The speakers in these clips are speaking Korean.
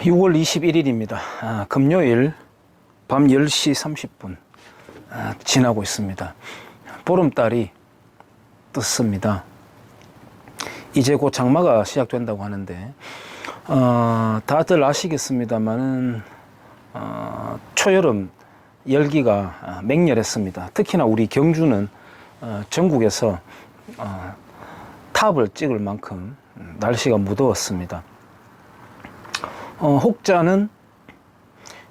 6월 21일입니다. 금요일 밤 10시 30분 지나고 있습니다. 보름달이 떴습니다. 이제 곧 장마가 시작된다고 하는데 다들 아시겠습니다만은 초여름 열기가 맹렬했습니다. 특히나 우리 경주는 전국에서 탑을 찍을 만큼 날씨가 무더웠습니다. 혹자는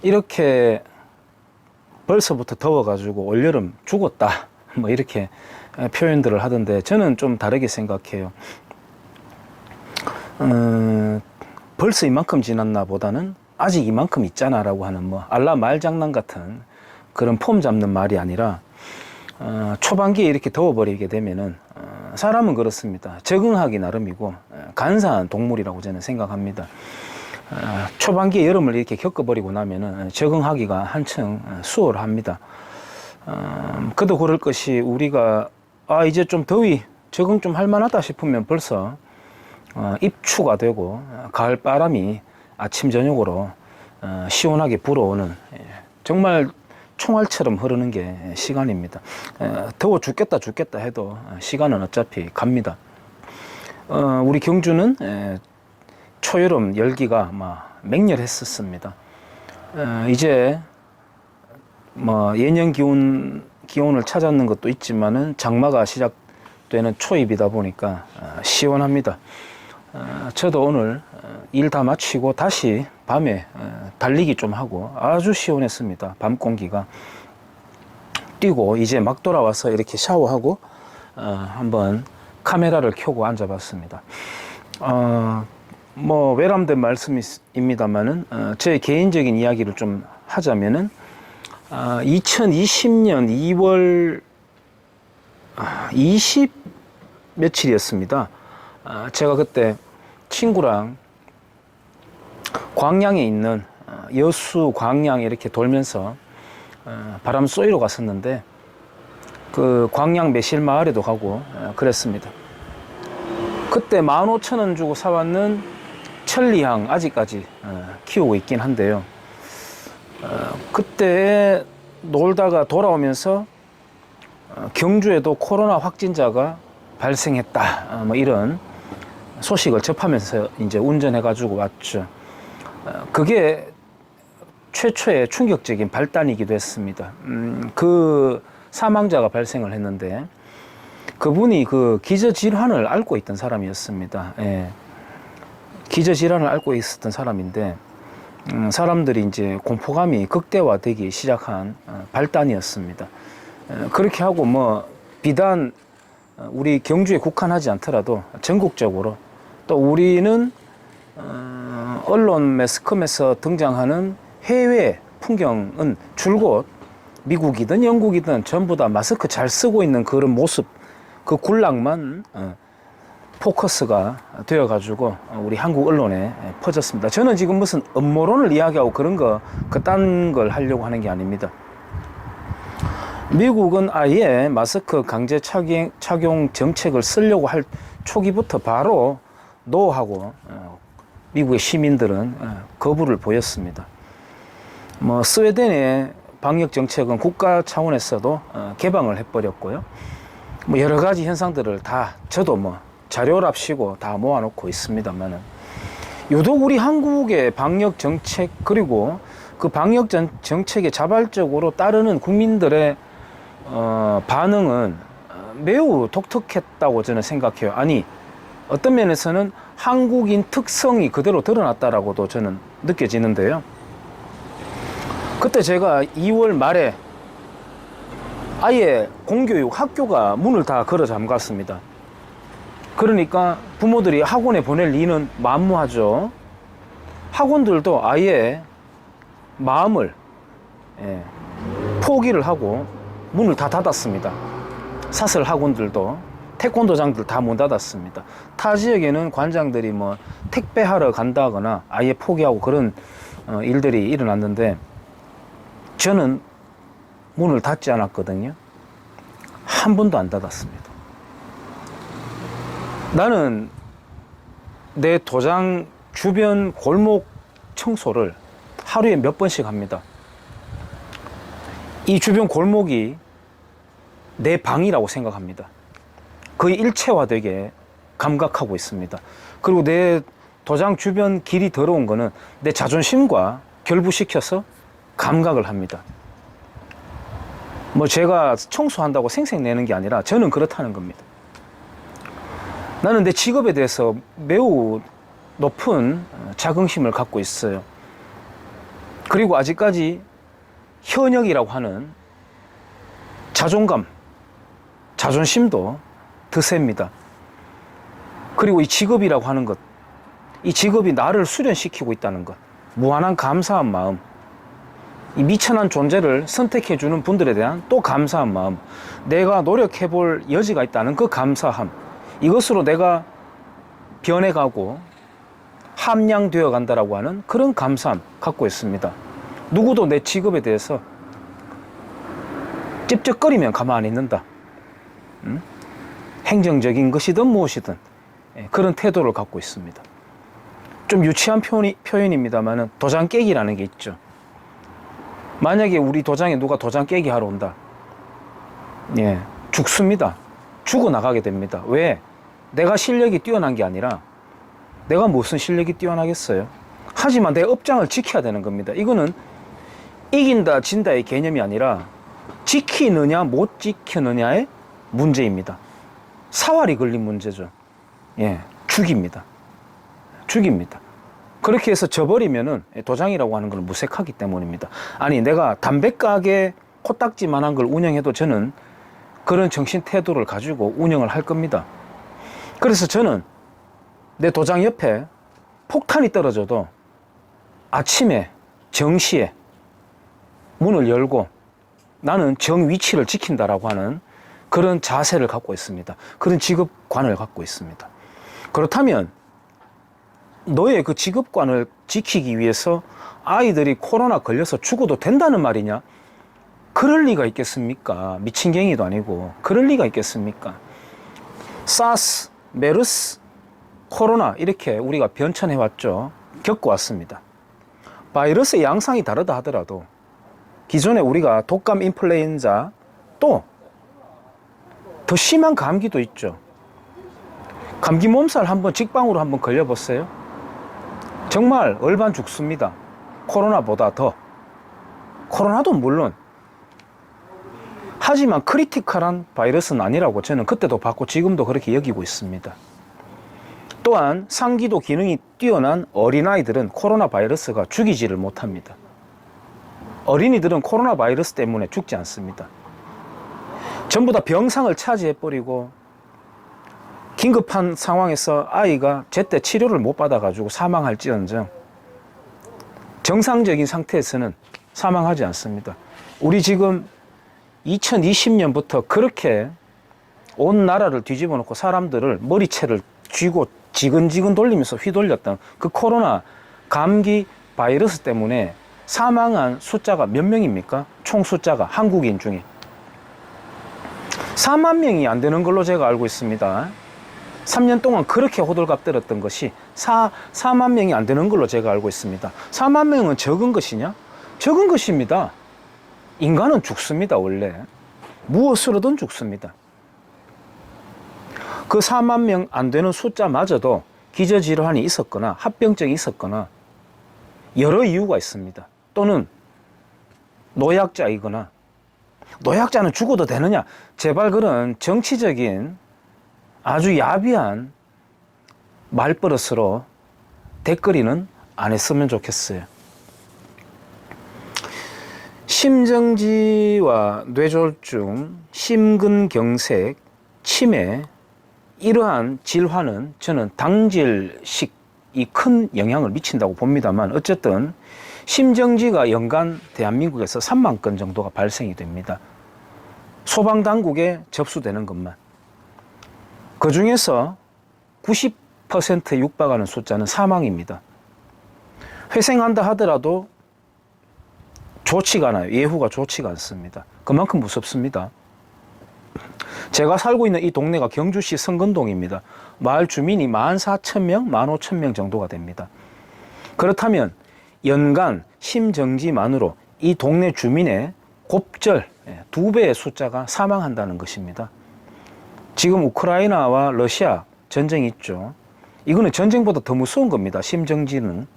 이렇게 벌써부터 더워가지고 올여름 죽었다 뭐 이렇게 표현들을 하던데 저는 좀 다르게 생각해요. 벌써 이만큼 지났나 보다는 아직 이만큼 있잖아 라고 하는 뭐 알라 말장난 같은 그런 폼 잡는 말이 아니라 초반기에 이렇게 더워버리게 되면은 사람은 그렇습니다. 적응하기 나름이고 간사한 동물이라고 저는 생각합니다. 초반기에 여름을 이렇게 겪어버리고 나면은 적응하기가 한층 수월합니다. 그도 그럴 것이 우리가 이제 좀 더위 적응 좀 할만하다 싶으면 벌써 입추가 되고 가을 바람이 아침 저녁으로 시원하게 불어오는 정말 총알처럼 흐르는 게 시간입니다. 더워 죽겠다 해도 시간은 어차피 갑니다. 우리 경주는 초여름 열기가 맹렬했었습니다. 이제 예년 기온을 찾았는 것도 있지만은 장마가 시작되는 초입이다 보니까 시원합니다. 저도 오늘 일 다 마치고 다시 밤에 달리기 좀 하고 아주 시원했습니다. 밤 공기가 뛰고 이제 막 돌아와서 이렇게 샤워하고 한번 카메라를 켜고 앉아봤습니다. 외람된 말씀입니다만은 제 개인적인 이야기를 좀 하자면은 2020년 2월 20 며칠이었습니다. 제가 그때 친구랑 광양에 있는 여수 광양 이렇게 돌면서 바람 쏘이러 갔었는데 그 광양 매실마을에도 가고 그랬습니다. 그때 15,000원 주고 사왔는 천리향 아직까지 키우고 있긴 한데요. 그때 놀다가 돌아오면서 경주에도 코로나 확진자가 발생했다 이런 소식을 접하면서 이제 운전해가지고 왔죠. 그게 최초의 충격적인 발단이기도 했습니다. 그 사망자가 발생을 했는데 그분이 그 기저질환을 앓고 있던 사람이었습니다. 기저질환을 앓고 있었던 사람인데 사람들이 이제 공포감이 극대화되기 시작한 발단이었습니다. 그렇게 하고 비단 우리 경주에 국한하지 않더라도 전국적으로 또 우리는 언론 매스컴에서 등장하는 해외 풍경은 줄곧 미국이든 영국이든 전부 다 마스크 잘 쓰고 있는 그런 모습, 그 군락만 포커스가 되어가지고 우리 한국 언론에 퍼졌습니다. 저는 지금 무슨 음모론을 이야기하고 그런 그딴 걸 하려고 하는 게 아닙니다. 미국은 아예 마스크 강제 착용 정책을 쓰려고 할 초기부터 바로 노하고 미국의 시민들은 거부를 보였습니다. 스웨덴의 방역 정책은 국가 차원에서도 개방을 해버렸고요. 여러 가지 현상들을 다 저도 자료랍시고 다 모아놓고 있습니다만은 유독 우리 한국의 방역 정책 그리고 그 방역 정책에 자발적으로 따르는 국민들의 반응은 매우 독특했다고 저는 생각해요. 아니 어떤 면에서는 한국인 특성이 그대로 드러났다라고도 저는 느껴지는데요. 그때 제가 2월 말에 아예 공교육 학교가 문을 다 걸어 잠갔습니다. 그러니까 부모들이 학원에 보낼 리는 만무하죠. 학원들도 아예 마음을 포기를 하고 문을 다 닫았습니다. 사설 학원들도 태권도장들 다 문 닫았습니다. 타 지역에는 관장들이 택배하러 간다거나 아예 포기하고 그런 일들이 일어났는데 저는 문을 닫지 않았거든요. 한 번도 안 닫았습니다. 나는 내 도장 주변 골목 청소를 하루에 몇 번씩 합니다. 이 주변 골목이 내 방이라고 생각합니다. 거의 일체화되게 감각하고 있습니다. 그리고 내 도장 주변 길이 더러운 거는 내 자존심과 결부시켜서 감각을 합니다. 뭐 제가 청소한다고 생색내는 게 아니라 저는 그렇다는 겁니다. 나는 내 직업에 대해서 매우 높은 자긍심을 갖고 있어요. 그리고 아직까지 현역이라고 하는 자존감, 자존심도 드셉니다. 그리고 이 직업이라고 하는 것, 이 직업이 나를 수련시키고 있다는 것, 무한한 감사한 마음, 이 미천한 존재를 선택해주는 분들에 대한 또 감사한 마음, 내가 노력해볼 여지가 있다는 그 감사함, 이것으로 내가 변해가고 함량되어 간다라고 하는 그런 감사함 갖고 있습니다. 누구도 내 직업에 대해서 찝쩍거리면 가만 안 있는다. 행정적인 것이든 무엇이든 그런 태도를 갖고 있습니다. 좀 유치한 표현입니다만 도장 깨기라는 게 있죠. 만약에 우리 도장에 누가 도장 깨기 하러 온다. 죽습니다. 죽어나가게 됩니다. 왜? 내가 실력이 뛰어난 게 아니라 내가 무슨 실력이 뛰어나겠어요? 하지만 내 업장을 지켜야 되는 겁니다. 이거는 이긴다 진다의 개념이 아니라 지키느냐 못 지키느냐의 문제입니다. 사활이 걸린 문제죠. 죽입니다. 그렇게 해서 져버리면은 도장이라고 하는 걸 무색하기 때문입니다. 아니, 내가 담배가게 코딱지만한 걸 운영해도 저는 그런 정신 태도를 가지고 운영을 할 겁니다. 그래서 저는 내 도장 옆에 폭탄이 떨어져도 아침에 정시에 문을 열고 나는 정 위치를 지킨다라고 하는 그런 자세를 갖고 있습니다. 그런 직업관을 갖고 있습니다. 그렇다면 너의 그 직업관을 지키기 위해서 아이들이 코로나 걸려서 죽어도 된다는 말이냐? 그럴 리가 있겠습니까? 미친갱이도 아니고 그럴 리가 있겠습니까? 사스, 메르스, 코로나 이렇게 우리가 변천해왔죠. 겪어왔습니다. 바이러스의 양상이 다르다 하더라도 기존에 우리가 독감 인플루엔자 또 더 심한 감기도 있죠. 감기 몸살 한번 직방으로 한번 걸려보세요. 정말 얼반 죽습니다. 코로나보다 더. 코로나도 물론. 하지만 크리티컬한 바이러스는 아니라고 저는 그때도 봤고 지금도 그렇게 여기고 있습니다. 또한 상기도 기능이 뛰어난 어린아이들은 코로나 바이러스가 죽이지를 못합니다. 어린이들은 코로나 바이러스 때문에 죽지 않습니다. 전부 다 병상을 차지해버리고 긴급한 상황에서 아이가 제때 치료를 못 받아가지고 사망할지언정 정상적인 상태에서는 사망하지 않습니다. 우리 지금 2020년부터 그렇게 온 나라를 뒤집어 놓고 사람들을 머리채를 쥐고 지근지근 돌리면서 휘둘렸던 그 코로나 감기 바이러스 때문에 사망한 숫자가 몇 명입니까? 총 숫자가 한국인 중에 4만 명이 안 되는 걸로 제가 알고 있습니다. 3년 동안 그렇게 호들갑 떨었던 것이 4만 명이 안 되는 걸로 제가 알고 있습니다. 4만 명은 적은 것이냐? 적은 것입니다. 인간은 죽습니다. 원래 무엇으로든 죽습니다. 그 4만 명 안 되는 숫자마저도 기저질환이 있었거나 합병증이 있었거나 여러 이유가 있습니다. 또는 노약자이거나 노약자는 죽어도 되느냐? 제발 그런 정치적인 아주 야비한 말버릇으로 댓글이는 안 했으면 좋겠어요. 심정지와 뇌졸중, 심근경색, 치매 이러한 질환은 저는 당질식이 큰 영향을 미친다고 봅니다만 어쨌든 심정지가 연간 대한민국에서 3만 건 정도가 발생이 됩니다. 소방당국에 접수되는 것만. 그 중에서 90%에 육박하는 숫자는 사망입니다. 회생한다 하더라도 좋지가 않아요. 예후가 좋지가 않습니다. 그만큼 무섭습니다. 제가 살고 있는 이 동네가 경주시 성근동입니다. 마을 주민이 14,000명, 15,000명 정도가 됩니다. 그렇다면 연간 심정지만으로 이 동네 주민의 곱절 2배의 숫자가 사망한다는 것입니다. 지금 우크라이나와 러시아 전쟁이 있죠. 이거는 전쟁보다 더 무서운 겁니다. 심정지는.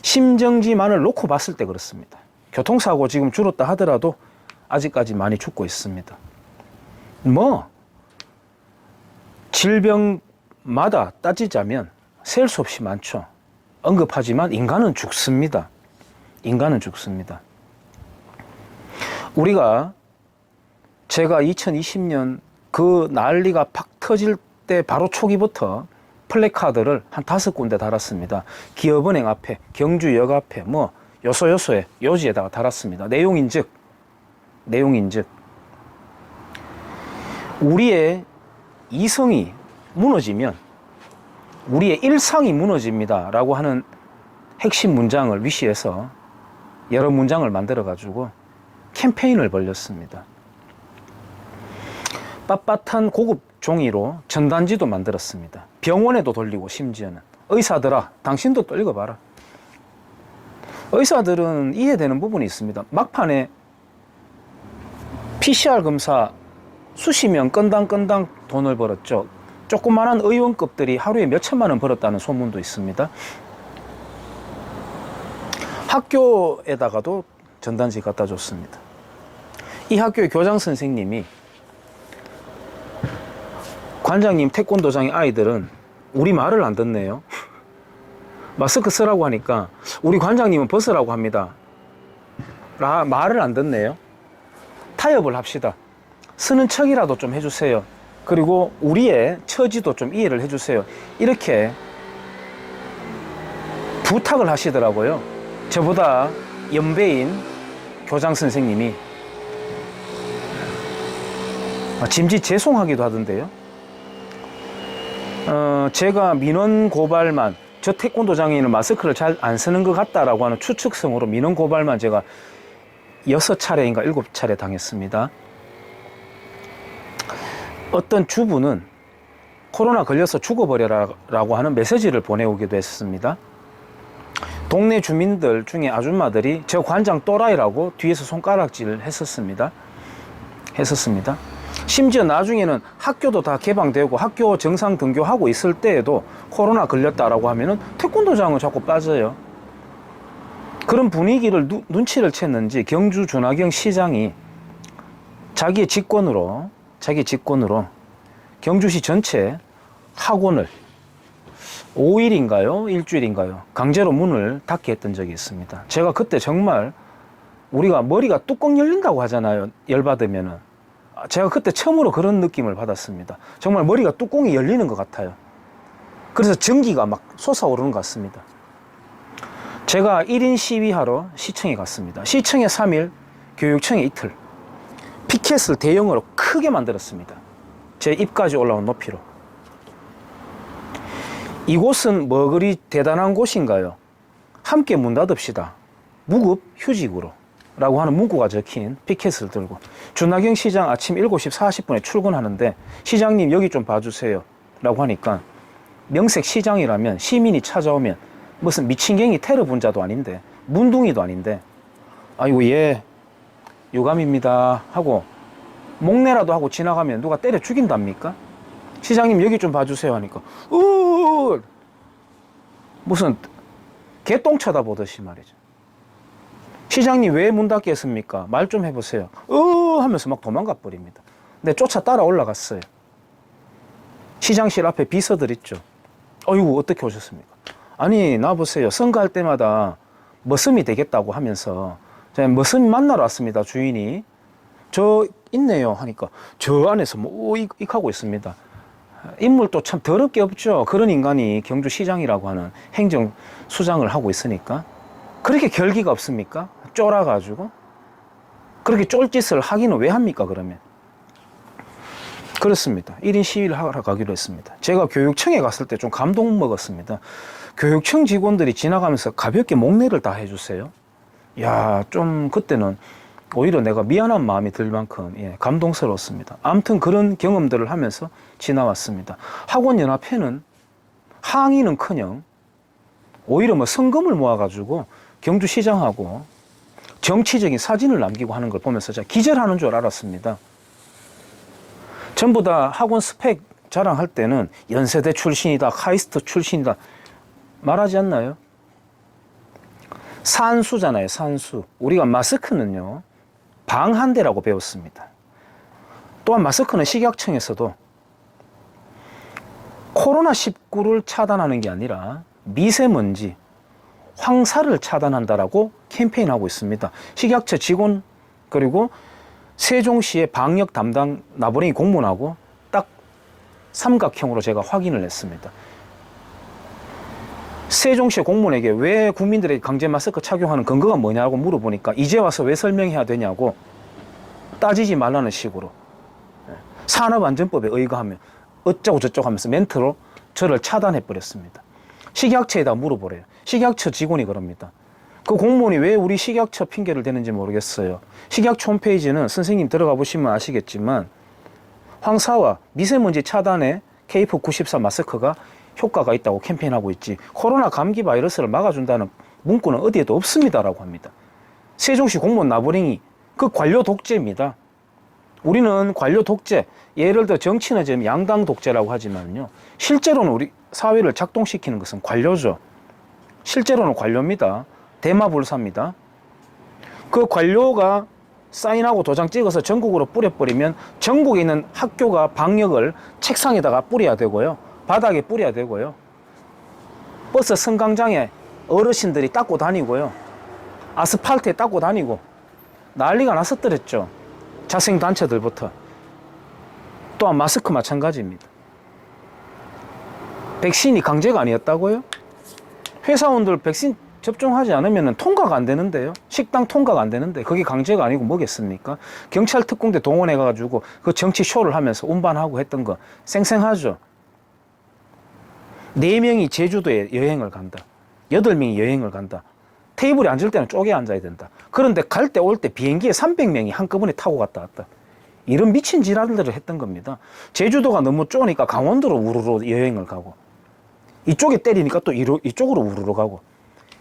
심정지만을 놓고 봤을 때 그렇습니다. 교통사고 지금 줄었다 하더라도 아직까지 많이 죽고 있습니다. 질병마다 따지자면 셀 수 없이 많죠. 언급하지만 인간은 죽습니다. 인간은 죽습니다. 제가 2020년 그 난리가 팍 터질 때 바로 초기부터 플래카드를 한 5군데 달았습니다. 기업은행 앞에, 경주역 앞에, 요소요소에, 요지에다가 달았습니다. 내용인즉, 우리의 이성이 무너지면 우리의 일상이 무너집니다. 라고 하는 핵심 문장을 위시해서 여러 문장을 만들어가지고 캠페인을 벌였습니다. 빳빳한 고급 종이로 전단지도 만들었습니다. 병원에도 돌리고 심지어는. 의사들아, 당신도 또 읽어봐라. 의사들은 이해되는 부분이 있습니다. 막판에 PCR 검사 수십 명 건당 돈을 벌었죠. 조그만한 의원급들이 하루에 몇 천만 원 벌었다는 소문도 있습니다. 학교에다가도 전단지 갖다 줬습니다. 이 학교의 교장 선생님이 관장님 태권도장의 아이들은 우리 말을 안 듣네요. 마스크 쓰라고 하니까 우리 관장님은 벗으라고 합니다. 말을 안 듣네요. 타협을 합시다. 쓰는 척이라도 좀 해주세요. 그리고 우리의 처지도 좀 이해를 해주세요. 이렇게 부탁을 하시더라고요. 저보다 연배인 교장 선생님이 짐짓 죄송하기도 하던데요. 제가 민원 고발만, 저 태권도장에는 마스크를 잘 안 쓰는 것 같다라고 하는 추측성으로 민원 고발만 제가 6차례인가 7차례 당했습니다. 어떤 주부는 코로나 걸려서 죽어버려라라고 하는 메시지를 보내오기도 했습니다. 동네 주민들 중에 아줌마들이 저 관장 또라이라고 뒤에서 손가락질을 했었습니다. 심지어 나중에는 학교도 다 개방되고 학교 정상 등교하고 있을 때에도 코로나 걸렸다라고 하면은 태권도장은 자꾸 빠져요. 그런 분위기를 눈치를 챘는지 경주 준하경 시장이 자기 직권으로 경주시 전체 학원을 5일인가요? 일주일인가요? 강제로 문을 닫게 했던 적이 있습니다. 제가 그때 정말 우리가 머리가 뚜껑 열린다고 하잖아요. 열받으면은. 제가 그때 처음으로 그런 느낌을 받았습니다. 정말 머리가 뚜껑이 열리는 것 같아요. 그래서 전기가 막 솟아오르는 것 같습니다. 제가 1인 시위하러 시청에 갔습니다. 시청에 3일, 교육청에 이틀. 피켓을 대형으로 크게 만들었습니다. 제 입까지 올라온 높이로. 이곳은 뭐 그리 대단한 곳인가요? 함께 문 닫읍시다. 무급 휴직으로. 라고 하는 문구가 적힌 피켓을 들고 준하경 시장 아침 7시 40분에 출근하는데 시장님 여기 좀 봐주세요 라고 하니까 명색 시장이라면 시민이 찾아오면 무슨 미친갱이 테러 분자도 아닌데 문둥이도 아닌데 아이고 예 유감입니다 하고 목내라도 하고 지나가면 누가 때려 죽인답니까? 시장님 여기 좀 봐주세요 하니까 무슨 개똥 쳐다보듯이 말이죠. 시장님 왜 문 닫게 했습니까? 말 좀 해보세요. 하면서 막 도망가 버립니다. 근데 쫓아 따라 올라갔어요. 시장실 앞에 비서들 있죠. 어이구 어떻게 오셨습니까? 아니 나보세요. 선거할 때마다 머슴이 되겠다고 하면서 제가 머슴 만나러 왔습니다. 주인이. 저 있네요 하니까 저 안에서 뭐 익하고 있습니다. 인물도 참 더럽게 없죠. 그런 인간이 경주시장이라고 하는 행정수장을 하고 있으니까. 그렇게 결기가 없습니까? 쫄아가지고. 그렇게 쫄짓을 하기는 왜 합니까, 그러면? 그렇습니다. 1인 시위를 하러 가기로 했습니다. 제가 교육청에 갔을 때 좀 감동 먹었습니다. 교육청 직원들이 지나가면서 가볍게 목례를 다 해주세요. 야, 좀 그때는 오히려 내가 미안한 마음이 들 만큼 감동스러웠습니다. 아무튼 그런 경험들을 하면서 지나왔습니다. 학원연합회는 항의는커녕 오히려 뭐 성금을 모아가지고 경주시장하고 정치적인 사진을 남기고 하는 걸 보면서 제가 기절하는 줄 알았습니다. 전부 다 학원 스펙 자랑할 때는 연세대 출신이다, 카이스트 출신이다 말하지 않나요? 산수잖아요, 산수. 우리가 마스크는요, 방한대라고 배웠습니다. 또한 마스크는 식약청에서도 코로나19를 차단하는 게 아니라 미세먼지, 황사를 차단한다라고 캠페인하고 있습니다. 식약처 직원 그리고 세종시의 방역 담당 나부랭이 공무원하고 딱 삼각형으로 제가 확인을 했습니다. 세종시 공무원에게 왜 국민들에게 강제 마스크 착용하는 근거가 뭐냐고 물어보니까 이제 와서 왜 설명해야 되냐고 따지지 말라는 식으로 산업안전법에 의거하면 어쩌고 저쩌고 하면서 멘트로 저를 차단해버렸습니다. 식약처에다 물어보래요. 식약처 직원이 그럽니다. 그 공무원이 왜 우리 식약처 핑계를 대는지 모르겠어요. 식약처 홈페이지는 선생님 들어가 보시면 아시겠지만 황사와 미세먼지 차단에 KF94 마스크가 효과가 있다고 캠페인하고 있지 코로나 감기 바이러스를 막아준다는 문구는 어디에도 없습니다라고 합니다. 세종시 공무원 나부랭이 그 관료 독재입니다. 우리는 관료 독재, 예를 들어 정치는 지금 양당 독재라고 하지만요, 실제로는 우리 사회를 작동시키는 것은 관료죠. 실제로는 관료입니다. 대마불사입니다. 그 관료가 사인하고 도장 찍어서 전국으로 뿌려버리면 전국에 있는 학교가 방역을 책상에다가 뿌려야 되고요, 바닥에 뿌려야 되고요, 버스 승강장에 어르신들이 닦고 다니고요, 아스팔트에 닦고 다니고 난리가 났었더랬죠. 자생단체들부터. 또한 마스크 마찬가지입니다. 백신이 강제가 아니었다고요? 회사원들 백신 접종하지 않으면 통과가 안 되는데요. 식당 통과가 안 되는데 그게 강제가 아니고 뭐겠습니까? 경찰 특공대 동원해가지고 그 정치 쇼를 하면서 운반하고 했던 거 생생하죠. 4명이 제주도에 여행을 간다. 8명이 여행을 간다. 테이블에 앉을 때는 쪼개 앉아야 된다. 그런데 갈 때 올 때 비행기에 300명이 한꺼번에 타고 갔다 왔다. 이런 미친 지랄들을 했던 겁니다. 제주도가 너무 좁으니까 강원도로 우르르 여행을 가고, 이쪽에 때리니까 또 이쪽으로 우르르 가고,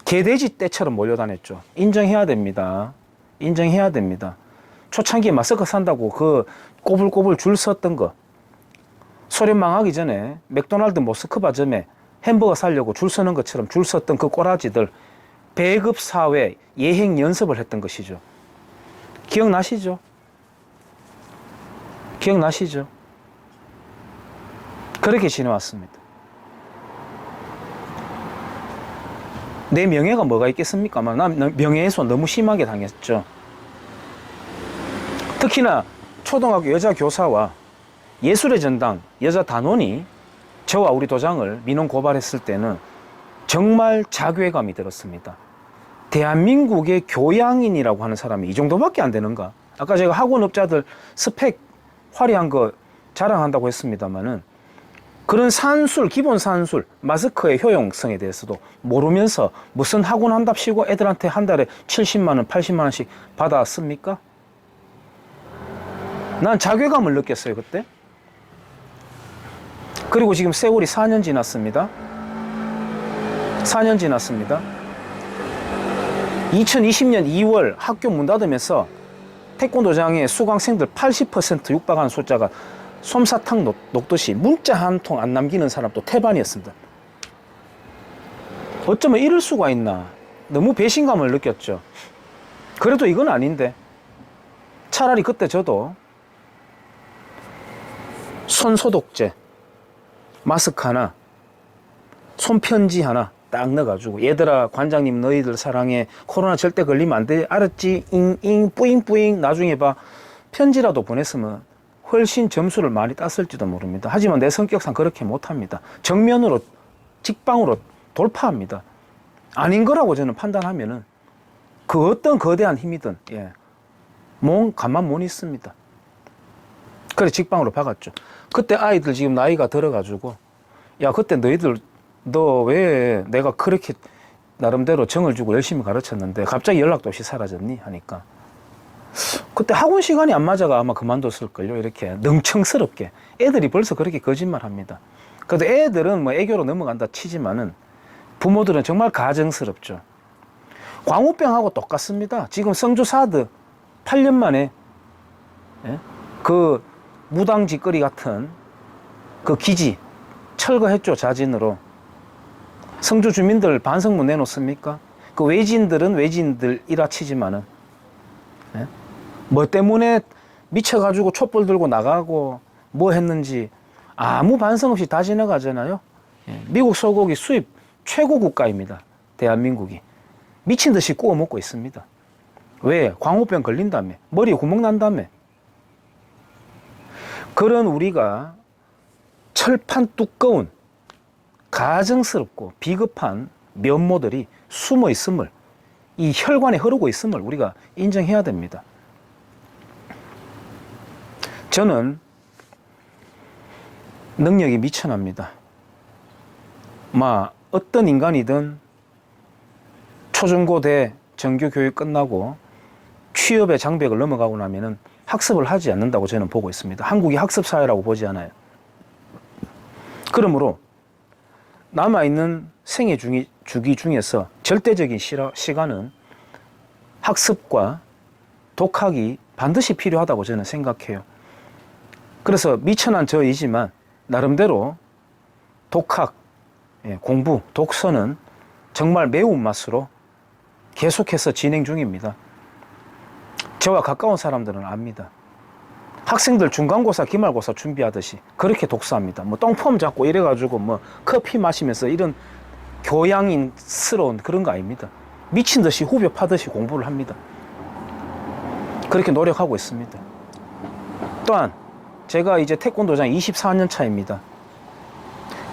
개돼지 떼처럼 몰려다녔죠. 인정해야 됩니다. 인정해야 됩니다. 초창기에 마스크 산다고 그 꼬불꼬불 줄 섰던 거, 소련 망하기 전에 맥도날드 모스크바점에 햄버거 사려고 줄 서는 것처럼 줄 섰던 그 꼬라지들, 배급 사회 예행 연습을 했던 것이죠. 기억나시죠? 기억나시죠? 그렇게 지내왔습니다. 내 명예가 뭐가 있겠습니까? 난 명예훼손 너무 심하게 당했죠. 특히나 초등학교 여자 교사와 예술의 전당 여자 단원이 저와 우리 도장을 민원 고발했을 때는 정말 자괴감이 들었습니다. 대한민국의 교양인이라고 하는 사람이 이 정도밖에 안 되는가? 아까 제가 학원업자들 스펙 화려한 거 자랑한다고 했습니다만은 그런 산술, 기본 산술, 마스크의 효용성에 대해서도 모르면서 무슨 학원 한답시고 애들한테 한 달에 70만 원, 80만 원씩 받았습니까? 난 자괴감을 느꼈어요, 그때. 그리고 지금 세월이 4년 지났습니다. 4년 지났습니다. 2020년 2월 학교 문 닫으면서 태권도장의 수강생들 80% 육박하는 숫자가 솜사탕 녹듯이 문자 한 통 안 남기는 사람도 태반이었습니다. 어쩌면 이럴 수가 있나, 너무 배신감을 느꼈죠. 그래도 이건 아닌데 차라리 그때 저도 손소독제, 마스크 하나, 손편지 하나 딱 넣어가지고, 얘들아 관장님 너희들 사랑해, 코로나 절대 걸리면 안 돼, 알았지? 잉잉 뿌잉뿌잉. 나중에 봐, 편지라도 보냈으면 훨씬 점수를 많이 땄을지도 모릅니다. 하지만 내 성격상 그렇게 못합니다. 정면으로 직방으로 돌파합니다. 아닌 거라고 저는 판단하면은 그 어떤 거대한 힘이든 가만 못 있습니다. 그래 직방으로 박았죠. 그때 아이들 지금 나이가 들어가지고, 야 그때 너희들 너 왜 내가 그렇게 나름대로 정을 주고 열심히 가르쳤는데 갑자기 연락도 없이 사라졌니? 하니까 그때 학원 시간이 안 맞아가 아마 그만뒀을걸요. 이렇게 능청스럽게. 애들이 벌써 그렇게 거짓말합니다. 그래도 애들은 뭐 애교로 넘어간다 치지만은 부모들은 정말 가정스럽죠. 광우병하고 똑같습니다. 지금 성주 사드 8년 만에 그 무당 짓거리 같은 그 기지 철거했죠. 자진으로. 성주 주민들 반성문 내놓습니까? 그 외지인들은 외지인들이라 치지만은 뭐 때문에 미쳐가지고 촛불 들고 나가고 뭐 했는지 아무 반성 없이 다 지나가잖아요. 미국 소고기 수입 최고 국가입니다. 대한민국이. 미친 듯이 구워 먹고 있습니다. 왜? 광우병 걸린다며. 머리에 구멍 난다며. 그런 우리가 철판 두꺼운 가증스럽고 비겁한 면모들이 숨어 있음을, 이 혈관에 흐르고 있음을 우리가 인정해야 됩니다. 저는 능력이 미천합니다. 어떤 인간이든 초중고대 정규교육 끝나고 취업의 장벽을 넘어가고 나면은 학습을 하지 않는다고 저는 보고 있습니다. 한국이 학습사회라고 보지 않아요. 그러므로 남아있는 생애 주기 중에서 절대적인 시간은 학습과 독학이 반드시 필요하다고 저는 생각해요. 그래서 미천한 저이지만 나름대로 독학, 공부, 독서는 정말 매운맛으로 계속해서 진행 중입니다. 저와 가까운 사람들은 압니다. 학생들 중간고사, 기말고사 준비하듯이 그렇게 독서합니다. 똥폼 잡고 이래가지고 커피 마시면서 이런 교양인스러운 그런 거 아닙니다. 미친 듯이 후벼 파듯이 공부를 합니다. 그렇게 노력하고 있습니다. 또한 제가 이제 태권도장 24년 차입니다.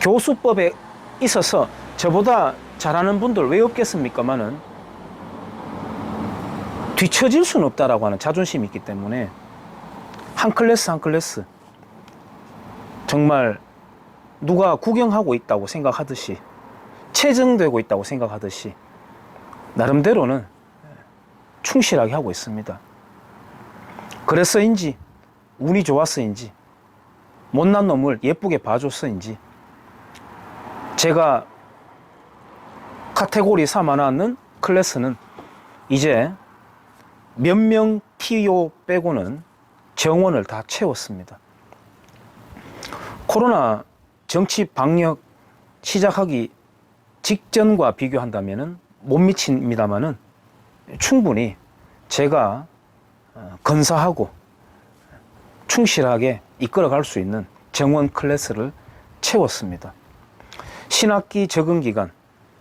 교수법에 있어서 저보다 잘하는 분들 왜 없겠습니까마는 뒤처질 수는 없다라고 하는 자존심이 있기 때문에 한 클래스 한 클래스 정말 누가 구경하고 있다고 생각하듯이 체증되고 있다고 생각하듯이 나름대로는 충실하게 하고 있습니다. 그래서인지 운이 좋았어인지 못난 놈을 예쁘게 봐줬어인지 제가 카테고리 삼아놨는 클래스는 이제 몇 명 TO 빼고는 정원을 다 채웠습니다. 코로나 정치 방역 시작하기 직전과 비교한다면 못 미칩니다만은 충분히 제가 건사하고 충실하게 이끌어갈 수 있는 정원 클래스를 채웠습니다. 신학기 적응 기간,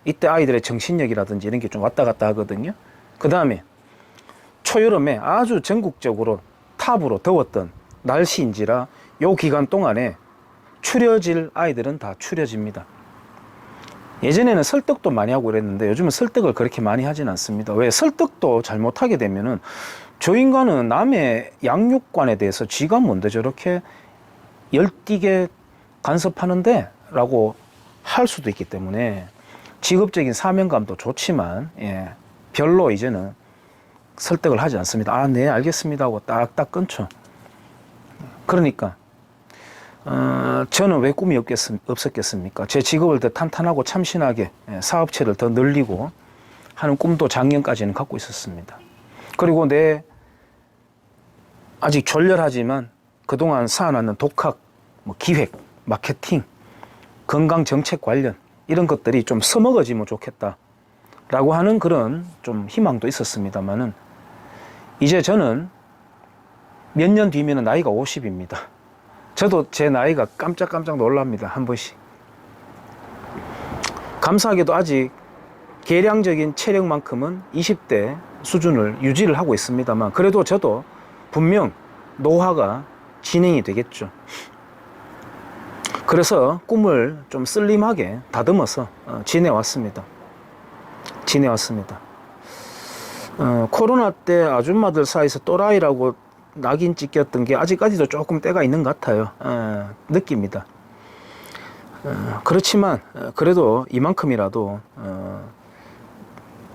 이때 아이들의 정신력이라든지 이런 게 좀 왔다 갔다 하거든요. 그 다음에 초여름에 아주 전국적으로 탑으로 더웠던 날씨인지라 요 기간 동안에 추려질 아이들은 다 추려집니다. 예전에는 설득도 많이 하고 그랬는데 요즘은 설득을 그렇게 많이 하진 않습니다. 왜? 설득도 잘못하게 되면은 저 인간은 남의 양육관에 대해서 쥐가 뭔데 저렇게 열띠게 간섭하는데? 라고 할 수도 있기 때문에 직업적인 사명감도 좋지만 별로 이제는 설득을 하지 않습니다. 네 알겠습니다 하고 딱딱 끊죠. 그러니까 저는 왜 꿈이 없었겠습니까? 제 직업을 더 탄탄하고 참신하게 사업체를 더 늘리고 하는 꿈도 작년까지는 갖고 있었습니다. 그리고 내 아직 졸렬하지만 그동안 쌓아놨는 독학, 기획, 마케팅, 건강정책 관련 이런 것들이 좀 써먹어지면 좋겠다라고 하는 그런 좀 희망도 있었습니다만은 이제 저는 몇 년 뒤면 나이가 50입니다. 저도 제 나이가 깜짝깜짝 놀랍니다. 한 번씩. 감사하게도 아직 계량적인 체력만큼은 20대 수준을 유지를 하고 있습니다만 그래도 저도 분명 노화가 진행이 되겠죠. 그래서 꿈을 좀 슬림하게 다듬어서 지내왔습니다. 코로나 때 아줌마들 사이에서 또라이라고 낙인 찍혔던 게 아직까지도 조금 때가 있는 것 같아요. 느낍니다. 그렇지만 그래도 이만큼이라도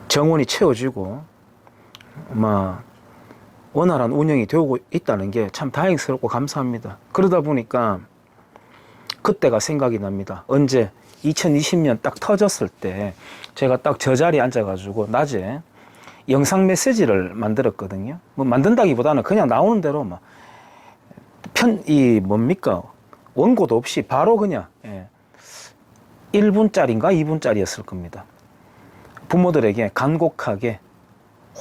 정원이 채워지고 원활한 운영이 되고 있다는 게 참 다행스럽고 감사합니다. 그러다 보니까 그때가 생각이 납니다. 언제 2020년 딱 터졌을 때 제가 딱 저 자리에 앉아가지고 낮에 영상 메시지를 만들었거든요. 뭐 만든다기보다는 그냥 나오는 대로 막 뭡니까? 원고도 없이 바로 그냥 1분짜리인가 2분짜리였을 겁니다. 부모들에게 간곡하게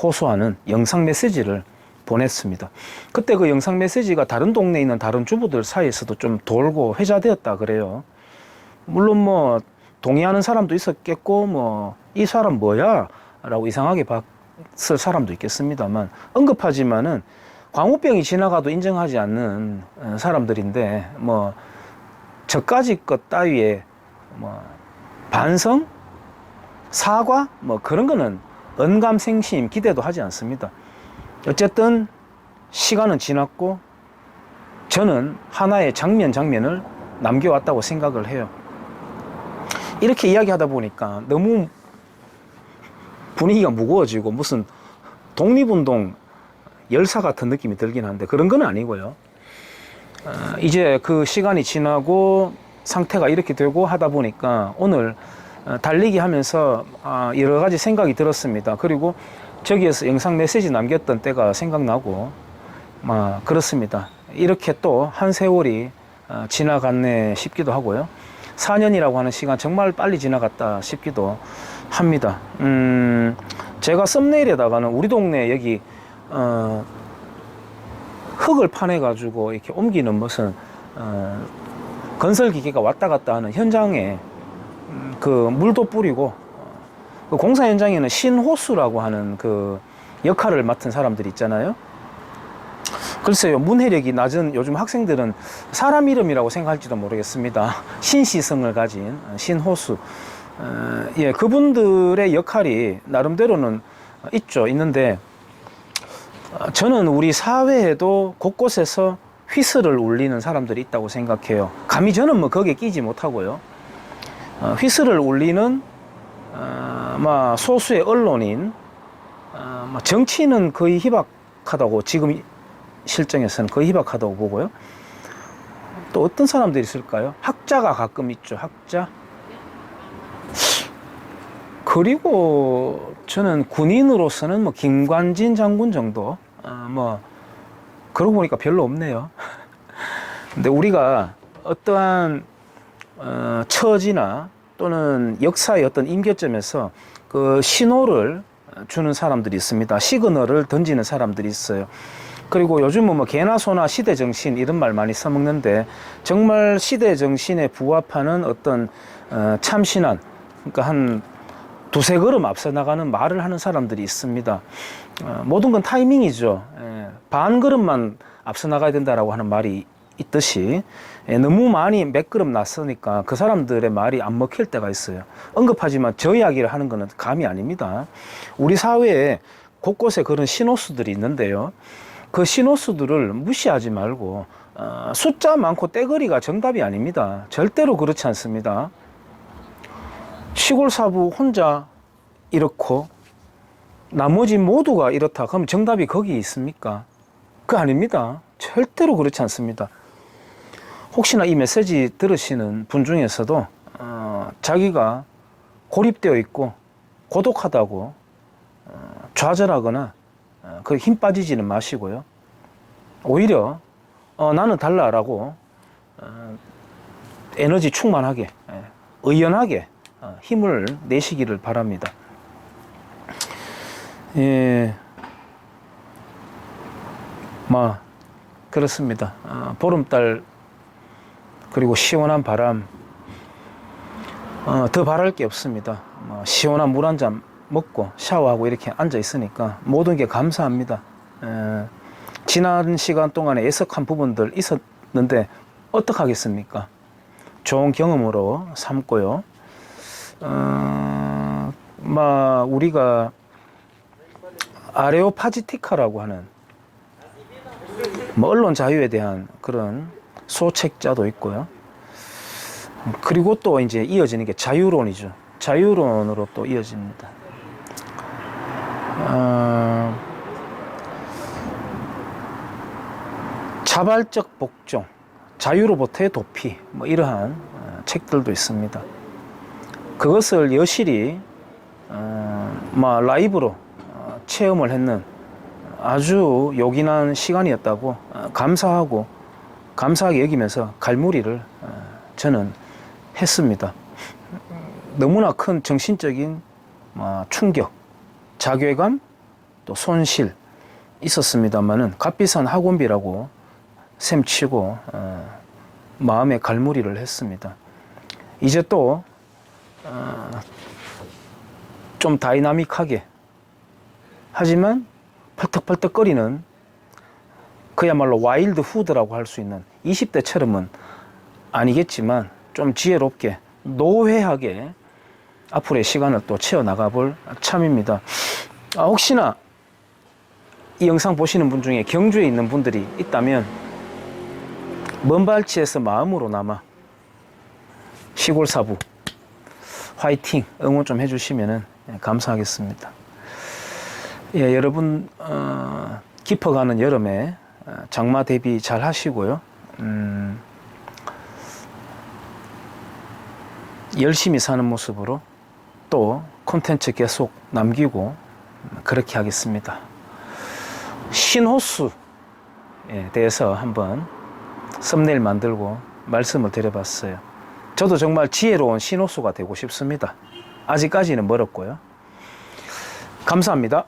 호소하는 영상 메시지를 보냈습니다. 그때 그 영상 메시지가 다른 동네에 있는 다른 주부들 사이에서도 좀 돌고 회자되었다 그래요. 물론 뭐 동의하는 사람도 있었겠고 뭐 이 사람 뭐야? 라고 이상하게 봤을 사람도 있겠습니다만 언급하지만은 광우병이 지나가도 인정하지 않는 사람들인데 뭐 저까지 것 따위에 뭐 반성? 사과? 뭐 그런 거는 언감생심 기대도 하지 않습니다. 어쨌든 시간은 지났고 저는 하나의 장면을 남겨왔다고 생각을 해요. 이렇게 이야기하다 보니까 너무 분위기가 무거워지고 무슨 독립운동 열사 같은 느낌이 들긴 한데 그런 건 아니고요. 이제 그 시간이 지나고 상태가 이렇게 되고 하다 보니까 오늘 달리기 하면서 여러 가지 생각이 들었습니다. 그리고 저기에서 영상 메시지 남겼던 때가 생각나고 그렇습니다. 이렇게 또 한 세월이 지나갔네 싶기도 하고요. 4년이라고 하는 시간 정말 빨리 지나갔다 싶기도 합니다. 제가 썸네일에다가는 우리 동네 여기 흙을 파내 가지고 이렇게 옮기는 무슨 건설 기계가 왔다 갔다 하는 현장에 그 물도 뿌리고 그 공사 현장에는 신호수라고 하는 그 역할을 맡은 사람들이 있잖아요. 글쎄요, 문해력이 낮은 요즘 학생들은 사람 이름이라고 생각할지도 모르겠습니다. 신시성을 가진 신호수. 그분들의 역할이 나름대로는 있는데 저는 우리 사회에도 곳곳에서 휘슬을 울리는 사람들이 있다고 생각해요. 감히 저는 뭐 거기에 끼지 못하고요. 휘슬을 울리는 소수의 언론인, 정치인은 거의 희박하다고 지금 실정에서는 거의 희박하다고 보고요. 또 어떤 사람들이 있을까요? 학자가 가끔 있죠. 학자. 그리고 저는 군인으로서는 뭐 김관진 장군 정도 그러고 보니까 별로 없네요. 근데 우리가 어떠한 처지나 또는 역사의 어떤 임계점에서 그 신호를 주는 사람들이 있습니다. 시그널을 던지는 사람들이 있어요. 그리고 요즘은 뭐 개나 소나 시대정신 이런 말 많이 써먹는데 정말 시대정신에 부합하는 어떤 참신한, 그러니까 한 두세 걸음 앞서 나가는 말을 하는 사람들이 있습니다. 모든 건 타이밍이죠. 반 걸음만 앞서 나가야 된다라고 하는 말이 있듯이 너무 많이 몇 걸음 낯서니까 그 사람들의 말이 안 먹힐 때가 있어요. 언급하지만 저 이야기를 하는 것은 감이 아닙니다. 우리 사회에 곳곳에 그런 신호수들이 있는데요. 그 신호수들을 무시하지 말고 숫자 많고 떼거리가 정답이 아닙니다. 절대로 그렇지 않습니다. 시골 사부 혼자 이렇고 나머지 모두가 이렇다. 그럼 정답이 거기 있습니까? 그거 아닙니다. 절대로 그렇지 않습니다. 혹시나 이 메시지 들으시는 분 중에서도 자기가 고립되어 있고 고독하다고 좌절하거나 그 힘 빠지지는 마시고요. 오히려 나는 달라라고 에너지 충만하게 의연하게 힘을 내시기를 바랍니다. 그렇습니다. 보름달 그리고 시원한 바람, 더 바랄 게 없습니다. 시원한 물 한 잔 먹고 샤워하고 이렇게 앉아 있으니까 모든 게 감사합니다. 지난 시간 동안에 애석한 부분들 있었는데 어떡하겠습니까? 좋은 경험으로 삼고요. 우리가 아레오파지티카라고 하는 언론 자유에 대한 그런 소책자도 있고요. 그리고 또 이제 이어지는 게 자유론이죠. 자유론으로 또 이어집니다. 자발적 복종, 자유로부터의 도피, 이러한 책들도 있습니다. 그것을 여실히 라이브로 체험을 했는 아주 요긴한 시간이었다고 감사하게 여기면서 갈무리를 저는 했습니다. 너무나 큰 정신적인 충격, 자괴감, 또 손실 있었습니다만은 값비싼 학원비라고 셈치고 마음의 갈무리를 했습니다. 이제 또 좀 다이나믹하게 하지만 펄떡펄떡거리는 그야말로 와일드 후드라고 할 수 있는 20대처럼은 아니겠지만 좀 지혜롭게 노회하게 앞으로의 시간을 또 채워나가 볼 참입니다. 혹시나 이 영상 보시는 분 중에 경주에 있는 분들이 있다면 먼 발치에서 마음으로나마 시골 사부 화이팅 응원 좀 해주시면 감사하겠습니다. 예, 여러분 깊어가는 여름에 장마 대비 잘 하시고요. 열심히 사는 모습으로 또 콘텐츠 계속 남기고 그렇게 하겠습니다. 신호수에 대해서 한번 썸네일 만들고 말씀을 드려봤어요. 저도 정말 지혜로운 신호수가 되고 싶습니다. 아직까지는 멀었고요. 감사합니다.